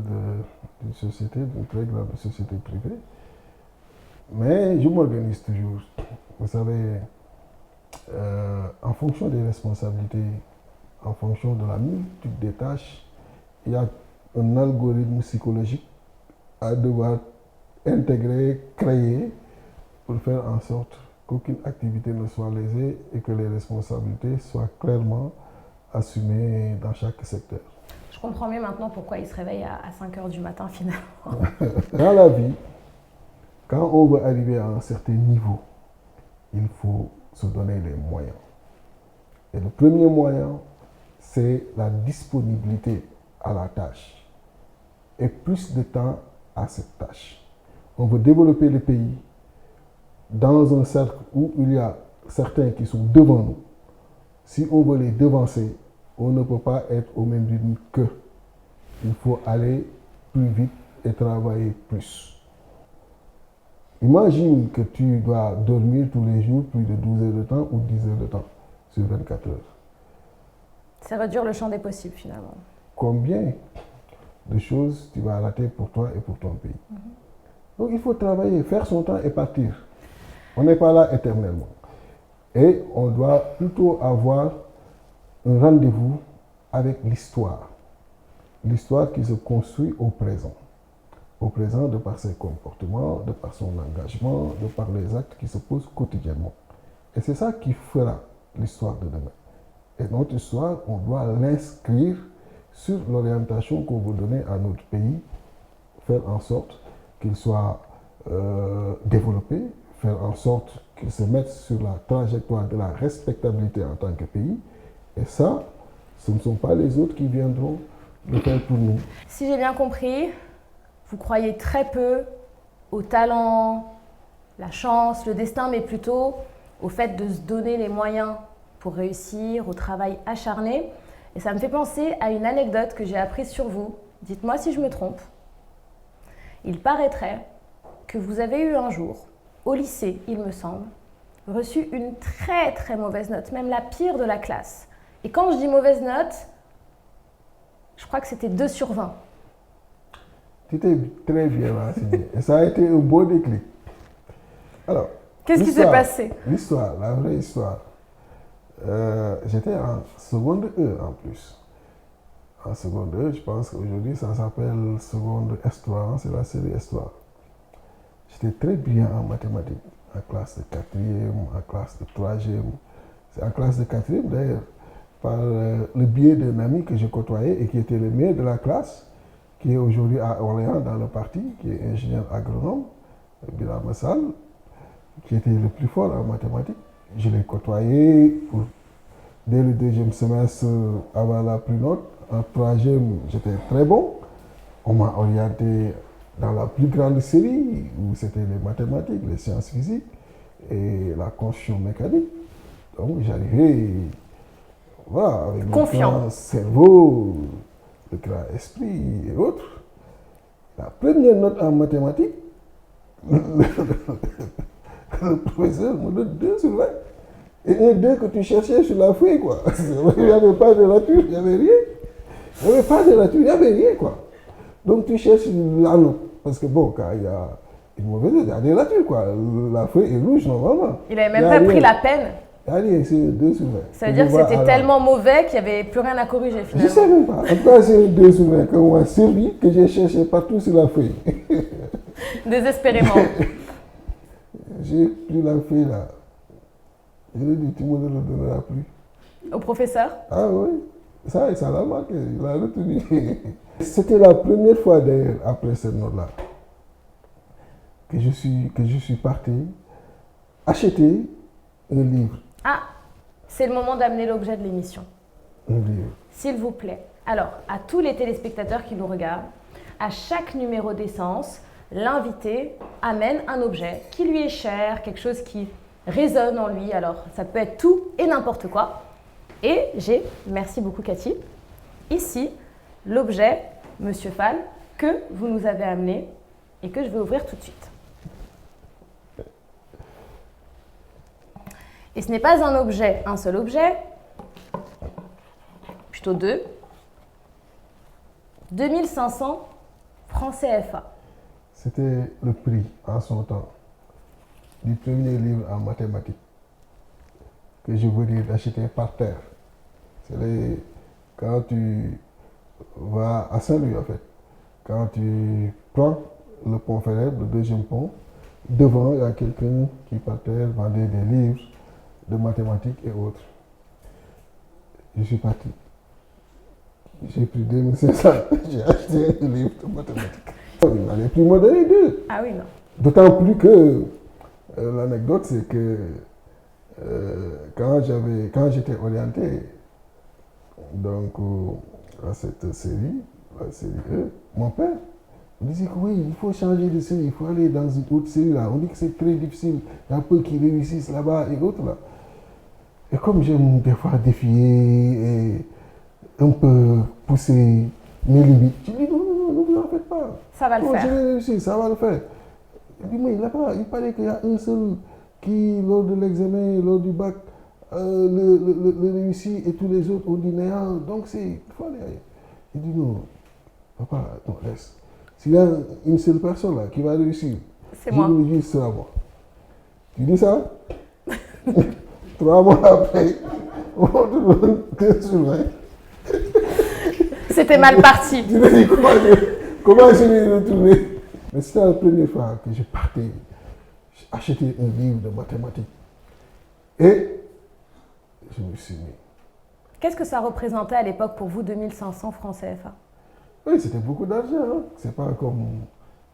d'une société, d'une très grande société privée, mais je m'organise toujours. Vous savez, en fonction des responsabilités, en fonction de la multitude des tâches, il y a un algorithme psychologique à devoir intégrer, créer, pour faire en sorte qu'aucune activité ne soit lésée et que les responsabilités soient clairement assumées dans chaque secteur. Je comprends mieux maintenant pourquoi il se réveille à 5 h du matin finalement. Dans la vie, quand on veut arriver à un certain niveau, il faut se donner les moyens. Et le premier moyen, c'est la disponibilité à la tâche et plus de temps à cette tâche. On veut développer le pays dans un cercle où il y a certains qui sont devant nous. Si on veut les devancer, on ne peut pas être au même rythme qu'eux. Il faut aller plus vite et travailler plus. Imagine que tu dois dormir tous les jours plus de 12 heures de temps ou 10 heures de temps sur 24 heures. Ça réduire le champ des possibles finalement. Combien de choses tu vas rater pour toi et pour ton pays. Donc il faut travailler, faire son temps et partir. On n'est pas là éternellement. Et on doit plutôt avoir un rendez-vous avec l'histoire. L'histoire qui se construit au présent. Au présent de par ses comportements, de par son engagement, de par les actes qui se posent quotidiennement. Et c'est ça qui fera l'histoire de demain. Et notre histoire, on doit l'inscrire sur l'orientation qu'on veut donner à notre pays, faire en sorte qu'il soit développé, faire en sorte qu'il se mette sur la trajectoire de la respectabilité en tant que pays. Et ça, ce ne sont pas les autres qui viendront le faire pour nous. Si j'ai bien compris, vous croyez très peu au talent, la chance, le destin, mais plutôt au fait de se donner les moyens pour réussir, au travail acharné. Et ça me fait penser à une anecdote que j'ai apprise sur vous. Dites-moi si je me trompe. Il paraîtrait que vous avez eu un jour, au lycée, il me semble, reçu une très très mauvaise note, même la pire de la classe. Et quand je dis mauvaise note, je crois que c'était 2 sur 20. Tu t'es très bien renseigné. Et ça a été un beau déclic. Alors, qu'est-ce qui s'est passé? L'histoire, la vraie histoire. J'étais en seconde E en plus. En seconde E, je pense qu'aujourd'hui ça s'appelle seconde S3, c'est la série S3. J'étais très bien en mathématiques, en classe de 4e, en classe de 3e. C'est en classe de 4e d'ailleurs, par le biais d'un ami que je côtoyais et qui était le meilleur de la classe, qui est aujourd'hui à Orléans dans le parti, qui est ingénieur agronome, Birama Sall, qui était le plus fort en mathématiques. Je l'ai côtoyé dès le 2e semestre avoir la plus note. En 3e, j'étais très bon. On m'a orienté dans la plus grande série où c'était les mathématiques, les sciences physiques et la construction mécanique. Donc j'arrivais voilà, avec le grand cerveau, le grand esprit et autres. La première note en mathématiques, le professeur me donne 2 sur 20. Et un 2 que tu cherchais sur la feuille, quoi. Il n'y avait pas de nature, il n'y avait rien. Il n'y avait pas de nature, il n'y avait rien, quoi. Donc tu cherches la note. Parce que bon, quand il y a une mauvaise note, il y a des natures, quoi. La feuille est rouge, normalement. Il n'avait même pas pris la peine. Il n'y a rien, c'est 2 sur 20. Ça veut dire que c'était tellement mauvais qu'il n'y avait plus rien à corriger, finalement. Je ne sais même pas. En tout cas, c'est 2 sur 20 qu'on m'a servi, que j'ai cherché partout sur la feuille. Désespérément. J'ai pris la feuille là. Je lui ai dit, tu ne me le donneras plus. Au professeur? Ah oui, ça l'a marqué, il a retenu. C'était la première fois d'ailleurs, après cette note-là, que je suis parti acheter un livre. Ah, c'est le moment d'amener l'objet de l'émission. Un livre. S'il vous plaît. Alors, à tous les téléspectateurs qui nous regardent, à chaque numéro d'essence, l'invité amène un objet qui lui est cher, quelque chose qui résonne en lui. Alors, ça peut être tout et n'importe quoi. Et j'ai, merci beaucoup Cathy, ici l'objet, Monsieur Fall, que vous nous avez amené et que je vais ouvrir tout de suite. Et ce n'est pas un objet, un seul objet, plutôt 2. 2500 francs CFA. C'était le prix en son temps du premier livre en mathématiques que je venais d'acheter par terre. Quand tu vas à Saint-Louis, en fait, quand tu prends le pont Ferret, le 2e pont, devant, il y a quelqu'un qui par terre vendait des livres de mathématiques et autres. Je suis parti. J'ai pris 2500, j'ai acheté un livre de mathématiques. Il n'allait plus me donner 2. Ah oui, non. D'autant plus que l'anecdote, c'est que quand j'étais orienté donc, à cette série, la série E, mon père On disait que oui, il faut changer de série, il faut aller dans une autre série là. On dit que c'est très difficile, il y a peu qui réussissent là-bas et autres là. Et comme j'aime des fois défier et un peu pousser mes limites, je dis non, ne vous en faites pas. Ça va le Non, faire. je vais réussir, ça va le faire. Il dit, mais là-bas, il paraît qu'il y a un seul qui, lors de l'examen, lors du bac, le réussit et tous les autres ont dit néant. Donc il faut aller ailleurs. Il dit non, papa, non, laisse. S'il y a une seule personne là qui va réussir, C'est moi. je vous le dis, ce sera moi. Tu dis ça 3 mois après, on te donne 15 sur 20. C'était mal parti. Tu me dis comment je vais retourner. Mais c'était la première fois que je partais, j'ai acheté un livre de mathématiques. Et je me suis mis. Qu'est-ce que ça représentait à l'époque pour vous, 2500 francs CFA? Oui, c'était beaucoup d'argent. Hein. C'est pas comme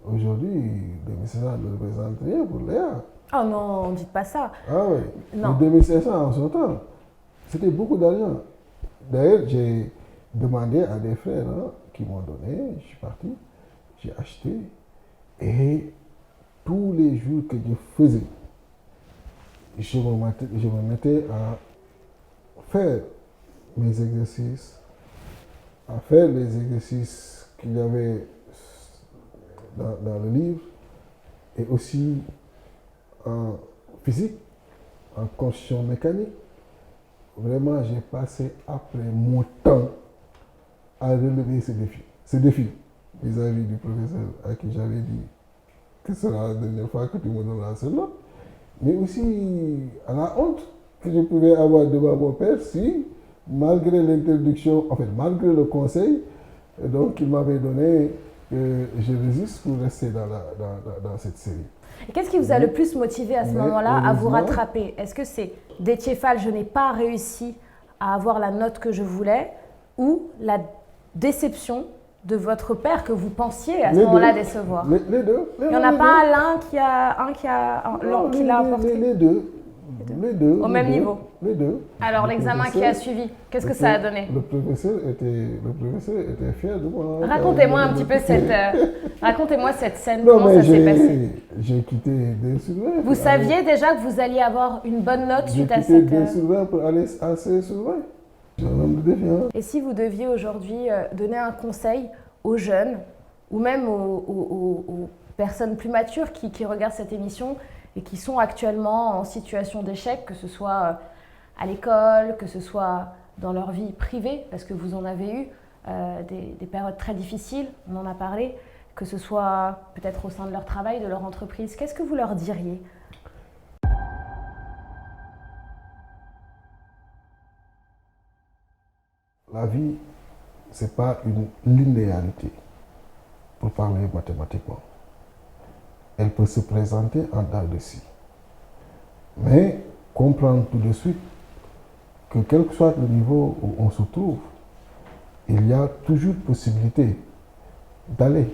aujourd'hui, 2500 ne représente rien pour Léa. Oh non, dites pas ça. Ah oui, Non. 2500 en son temps, c'était beaucoup d'argent. D'ailleurs, j'ai demandé à des frères hein, qui m'ont donné, je suis parti, j'ai acheté. Et tous les jours que je faisais, je me mettais à faire mes exercices, à faire les exercices qu'il y avait dans le livre, et aussi en physique, en construction mécanique. Vraiment, j'ai passé après mon temps à relever ces défis vis-à-vis du professeur à qui j'avais dit que ce sera la dernière fois que tu me donneras ce nom, mais aussi à la honte que je pouvais avoir devant mon père si, malgré l'interdiction, en fait, malgré le conseil qu'il m'avait donné, je résiste pour rester dans cette série. Et qu'est-ce qui vous a le plus motivé à ce moment-là à vous rattraper? Est-ce que c'est d'Étiéphal, je n'ai pas réussi à avoir la note que je voulais, ou la déception de votre père que vous pensiez à ce moment-là décevoir? Les deux. Il n'y en a pas l'un qui l'a emporté? Les deux. Au même niveau? Les deux. Alors l'examen qui a suivi, qu'est-ce que ça a donné? Le professeur était fier de moi. Racontez-moi un petit peu racontez-moi cette scène, comment ça s'est passé? J'ai quitté 2 sur 20. Vous saviez déjà que vous alliez avoir une bonne note suite à cette... J'ai quitté 2 sur 20 pour aller à 16 sur 20. J'ai un homme de défi. Et si vous deviez aujourd'hui donner un conseil aux jeunes, ou même aux personnes plus matures qui regardent cette émission et qui sont actuellement en situation d'échec, que ce soit à l'école, que ce soit dans leur vie privée, parce que vous en avez eu des périodes très difficiles, on en a parlé, que ce soit peut-être au sein de leur travail, de leur entreprise, qu'est-ce que vous leur diriez? La vie, ce n'est pas une linéarité, pour parler mathématiquement. Elle peut se présenter en dents de scie. Mais comprendre tout de suite que quel que soit le niveau où on se trouve, il y a toujours possibilité d'aller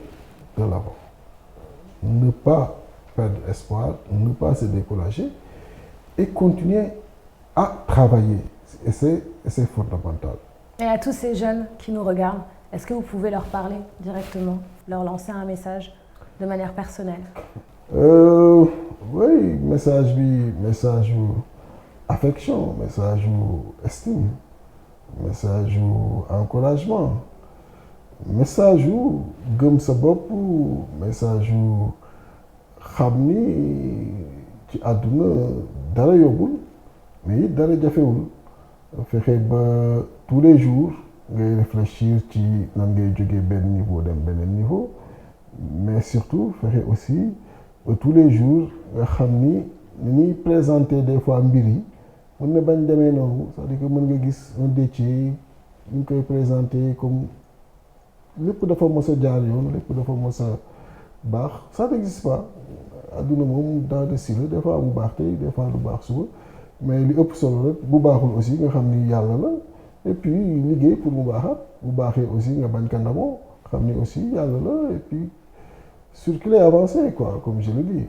de l'avant. Ne pas perdre espoir, ne pas se décourager et continuer à travailler. Et c'est fondamental. Et à tous ces jeunes qui nous regardent, est-ce que vous pouvez leur parler directement, leur lancer un message de manière personnelle? Oui, message affection, message estime, message encouragement, message gëm sa bopp, message xam ni ci àdduna dara yombul mais it dara jafewul. Fexe ba tous les jours ngay réfléchir ci nan ngay jógee benn niveau dem beneen niveau, mais surtout fexe aussi tous les jours nga xam ni ñuy présenter des fois mbir yi mën na bañ demee noonu, c'est-à-dire que mën nga gis un Déthié ñu koy présenter comme lépp dafa mos a jaar yoon, lépp dafa mos a baax, ça n'existe pas. Adduna moom dans de si la des fois mu baax tey des fois lu baax suba, mais li ëpp solo rek bu baaxul aussi nga xam ni yàlla la, et puis liggéey pour mu baaxaat, bu baaxee aussi nga bañ ka ndamoo xam ni aussi yàlla la, et puis circuler avancer quoi, comme je le dis.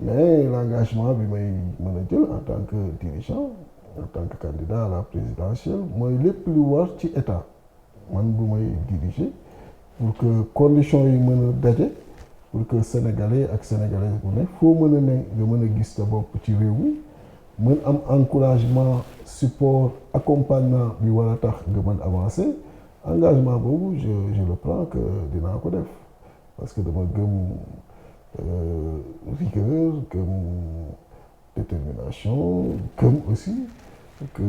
Mais l'engagement bi may mën a jël en tant que dirigeant, en tant que candidat à la présidentielle, mooy lépp lu war ci état man bu may diriger pour que conditions yi mën a daje pour que sénégalais ak sénégalaises bu ne foo mën a ne nga mën a gis sa bopp ci réew mi mën am encouragement support accompagnement bi war a tax nga mën avancer engagement boobu je le prends que dinaa ko def parce que dama gëm rigueur gëm détermination gëm aussi que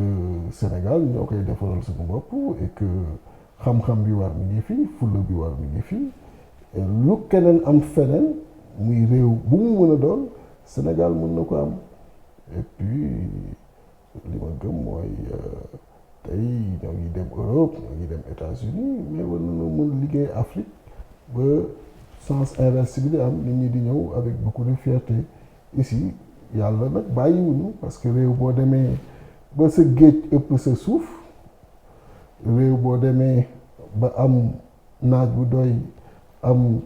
Sénégal ñoo koy defaral suñu bopp et que xam-xam bi war mi ngi fi fulla bi war mi ngi fi lu keneen am feneen muy réew bu mu mën a doon Sénégal mën na ko am et puis li ma gëm mooy tey ñoo ngi dem Europe ñoo ngi dem États-Unis mais war nañoo mën liggéey Afrique ba sens inverse bi di am nit ñi di ñëw avec beaucoup de fierté ici yàlla nag bàyyiwuñu parce que réew boo demee ba sa géej ëpp sa suuf réew boo demee ba am naaj bu doy am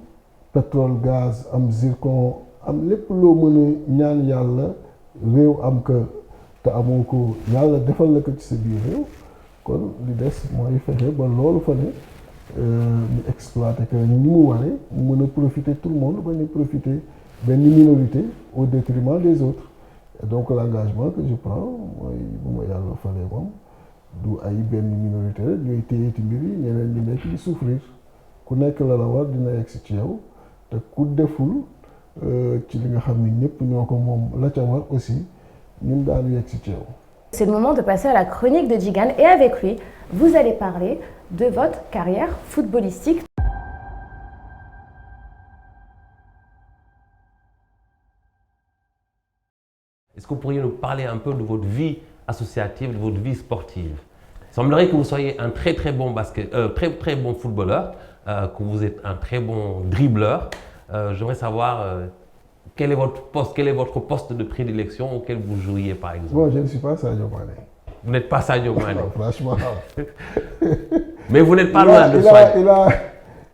pétrole gaz am zircon am lépp loo mën a ñaan yàlla réew am ko te amoo ko yàlla defal la ko ci sa biir réew kon li des mooy fexe ba loolu fa ne ñu exploité que ni mu waree mu mën a profiter tout le monde ba ñu profiter benn minorité au détriment des autres et donc l'engagement que je prends mooy bu ma yàlla falee moom du ay benn minorité rek ñooy téye ci mbir yi ñeneen ñi nekk di souffrir ku nekk la la war dina yegg si ci yow te ku deful ci li nga xam ne ñëpp ñoo ko moom la ca war aussi ñun daanu yegg si ci yow. C'est le moment de passer à la chronique de Djigan et avec lui, vous allez parler de votre carrière footballistique. Est-ce que vous pourriez nous parler un peu de votre vie associative, de votre vie sportive? Il semblerait que vous soyez un très bon très bon footballeur, que vous êtes un très bon dribbleur. J'aimerais savoir quel est votre poste de prédilection auquel vous jouiez par exemple? Bon, je ne suis pas Sadio Mané. Vous n'êtes pas Sadio Mané. Non, franchement. Mais vous n'êtes pas loin de soi.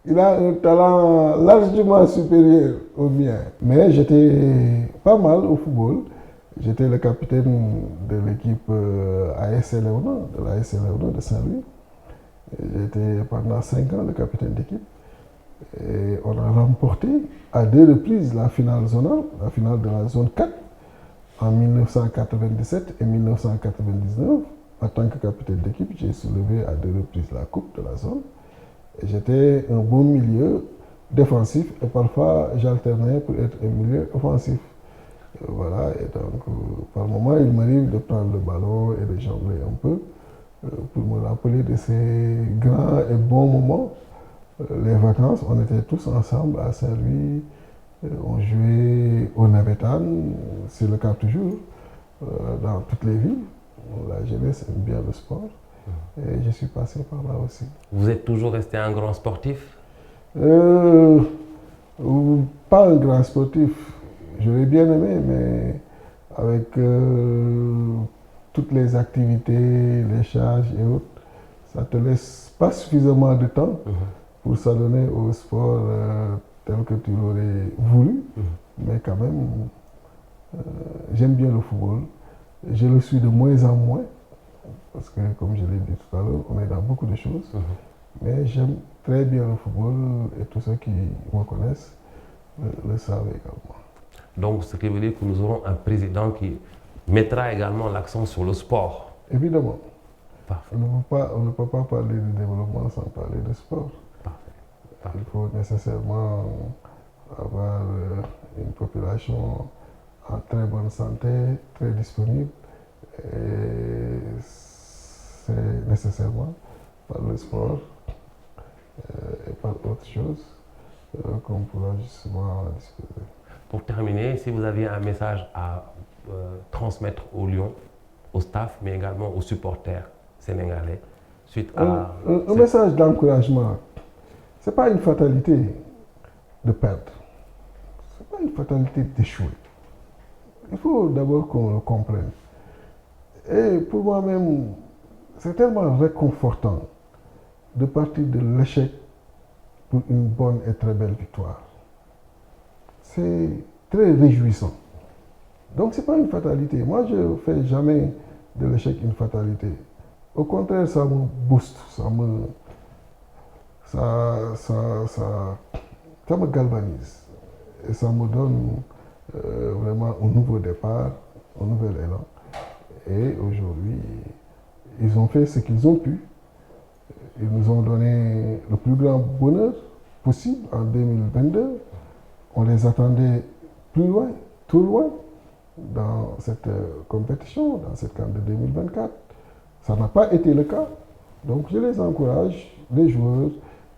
Il a un talent largement supérieur au mien. Mais j'étais pas mal au football. J'étais le capitaine de l'équipe AS Léona, de la AS Léona de Saint-Louis. J'étais pendant 5 ans le capitaine d'équipe. Et on a remporté à 2 reprises la finale zonale, la finale de la zone 4, en 1997 et 1999. En tant que capitaine d'équipe, j'ai soulevé à 2 reprises la coupe de la zone. Et j'étais un bon milieu défensif et parfois j'alternais pour être un milieu offensif. Voilà, et donc par moment il m'arrive de prendre le ballon et de jongler un peu pour me rappeler de ces grands et bons moments. Les vacances, on était tous ensemble à Saint-Louis, on jouait au Navetan, c'est le cas toujours, dans toutes les villes. La jeunesse aime bien le sport et je suis passé par là aussi. Vous êtes toujours resté un grand sportif? Pas un grand sportif. J'aurais bien aimé, mais avec toutes les activités, les charges et autres, ça ne te laisse pas suffisamment de temps pour s'adonner au sport tel que tu l'aurais voulu. Mais quand même, j'aime bien le football. Je le suis de moins en moins, parce que comme je l'ai dit tout à l'heure, on est dans beaucoup de choses. Mais j'aime très bien le football et tous ceux qui me connaissent le savent également. Donc, ce qui veut dire que nous aurons un président qui mettra également l'accent sur le sport. Évidemment. Parfait. On ne peut pas parler de développement sans parler de sport. Parfait. Il faut nécessairement avoir une population en très bonne santé, très disponible. Et c'est nécessairement par le sport et par autre chose qu'on pourra justement discuter. Pour terminer, si vous aviez un message à transmettre aux Lions, au staff, mais également aux supporters sénégalais, suite à... Un message d'encouragement. Ce n'est pas une fatalité de perdre. Ce n'est pas une fatalité d'échouer. Il faut d'abord qu'on le comprenne. Et pour moi-même, c'est tellement réconfortant de partir de l'échec pour une bonne et très belle victoire. C'est très réjouissant. Donc ce n'est pas une fatalité. Moi, je ne fais jamais de l'échec une fatalité. Au contraire, ça me booste, ça me galvanise. Et ça me donne vraiment un nouveau départ, un nouvel élan. Et aujourd'hui, ils ont fait ce qu'ils ont pu. Ils nous ont donné le plus grand bonheur possible en 2022. On les attendait plus loin, tout loin, dans cette compétition, dans cette CAN de 2024. Ça n'a pas été le cas. Donc je les encourage, les joueurs,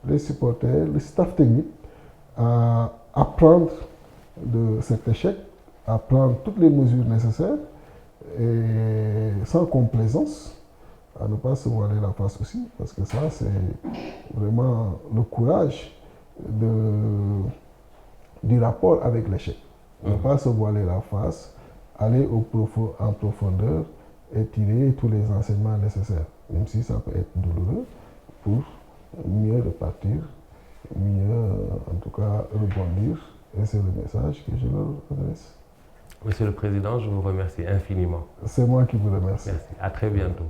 les supporters, le staff technique, à apprendre de cet échec, à prendre toutes les mesures nécessaires et sans complaisance, à ne pas se voiler la face aussi, parce que ça, c'est vraiment le courage du rapport avec l'échec. Ne pas se voiler la face, aller en profondeur et tirer tous les enseignements nécessaires, même si ça peut être douloureux, pour mieux repartir, mieux en tout cas rebondir. Et c'est le message que je leur adresse. Monsieur le Président, je vous remercie infiniment. C'est moi qui vous remercie. Merci. À très bientôt.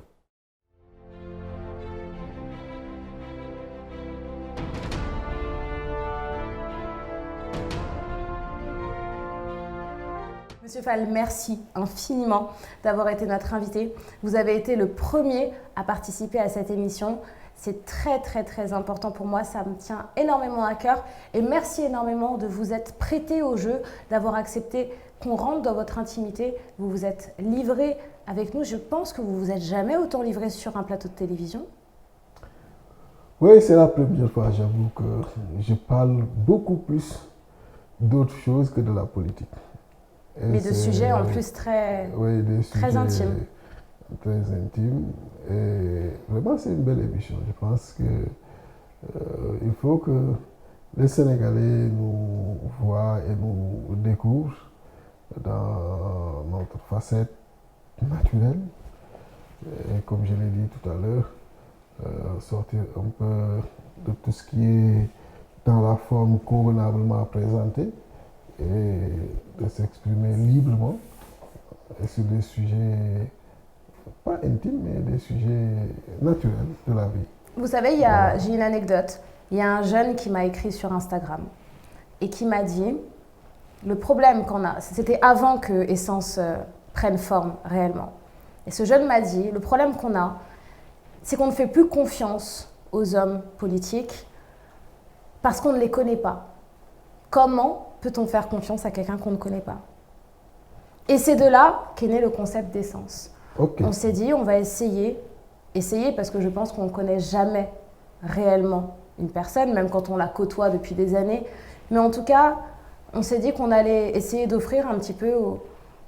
Monsieur Fall, merci infiniment d'avoir été notre invité. Vous avez été le premier à participer à cette émission. C'est très important pour moi, ça me tient énormément à cœur. Et merci énormément de vous être prêté au jeu, d'avoir accepté qu'on rentre dans votre intimité. Vous vous êtes livré avec nous. Je pense que vous vous êtes jamais autant livré sur un plateau de télévision. Oui, c'est la première fois, j'avoue, que je parle beaucoup plus d'autres choses que de la politique. Et mais de sujets en plus très intimes. Très intimes. Et vraiment, c'est une belle émission. Je pense qu'il faut que les Sénégalais nous voient et nous découvrent dans notre facette naturelle. Et comme je l'ai dit tout à l'heure, sortir un peu de tout ce qui est dans la forme convenablement présentée et de s'exprimer librement sur des sujets pas intimes, mais des sujets naturels de la vie. Vous savez, j'ai une anecdote. Il y a un jeune qui m'a écrit sur Instagram et qui m'a dit, le problème qu'on a, c'était avant que Essence prenne forme réellement. Et ce jeune m'a dit, le problème qu'on a, c'est qu'on ne fait plus confiance aux hommes politiques parce qu'on ne les connaît pas. Comment peut-on faire confiance à quelqu'un qu'on ne connaît pas? Et c'est de là qu'est né le concept d'Essence. Okay. On s'est dit, on va essayer parce que je pense qu'on ne connaît jamais réellement une personne, même quand on la côtoie depuis des années. Mais en tout cas, on s'est dit qu'on allait essayer d'offrir un petit peu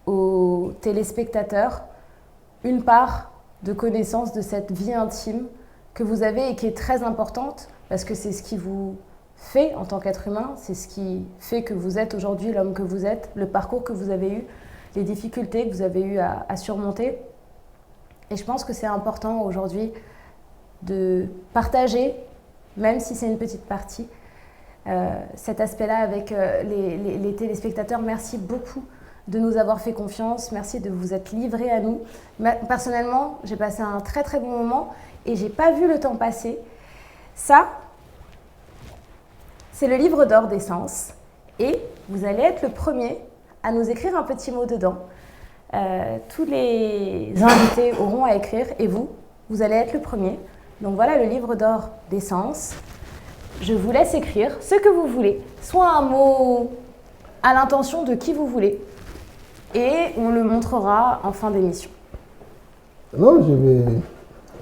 aux téléspectateurs une part de connaissance de cette vie intime que vous avez et qui est très importante parce que c'est ce qui vous fait en tant qu'être humain, c'est ce qui fait que vous êtes aujourd'hui l'homme que vous êtes, le parcours que vous avez eu, les difficultés que vous avez eu à surmonter. Et je pense que c'est important aujourd'hui de partager, même si c'est une petite partie, cet aspect-là avec les téléspectateurs. Merci beaucoup de nous avoir fait confiance, merci de vous être livrés à nous. Personnellement, j'ai passé un très bon moment et j'ai pas vu le temps passer. Ça, c'est le livre d'or d'Essence et vous allez être le premier à nous écrire un petit mot dedans. Tous les invités auront à écrire et vous allez être le premier. Donc voilà le livre d'or d'Essence. Je vous laisse écrire ce que vous voulez, soit un mot à l'intention de qui vous voulez et on le montrera en fin d'émission. Non, je vais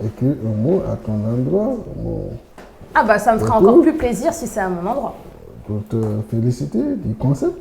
écrire un mot à ton endroit. Ah bah ça me fera encore plus plaisir si c'est à mon endroit. Pour te féliciter du concept.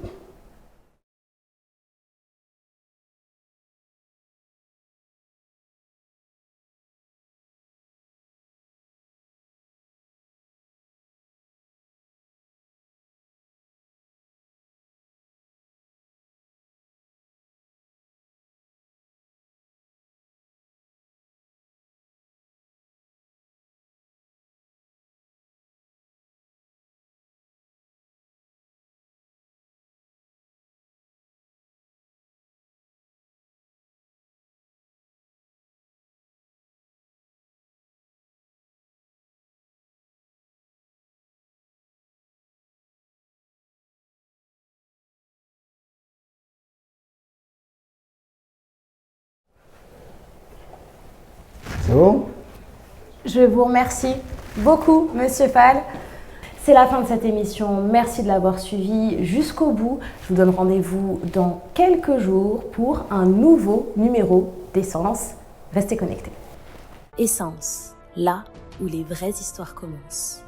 So, Je vous remercie beaucoup, Monsieur Fall. C'est la fin de cette émission. Merci de l'avoir suivi jusqu'au bout. Je vous donne rendez-vous dans quelques jours pour un nouveau numéro d'Essence. Restez connectés. Essence, là où les vraies histoires commencent.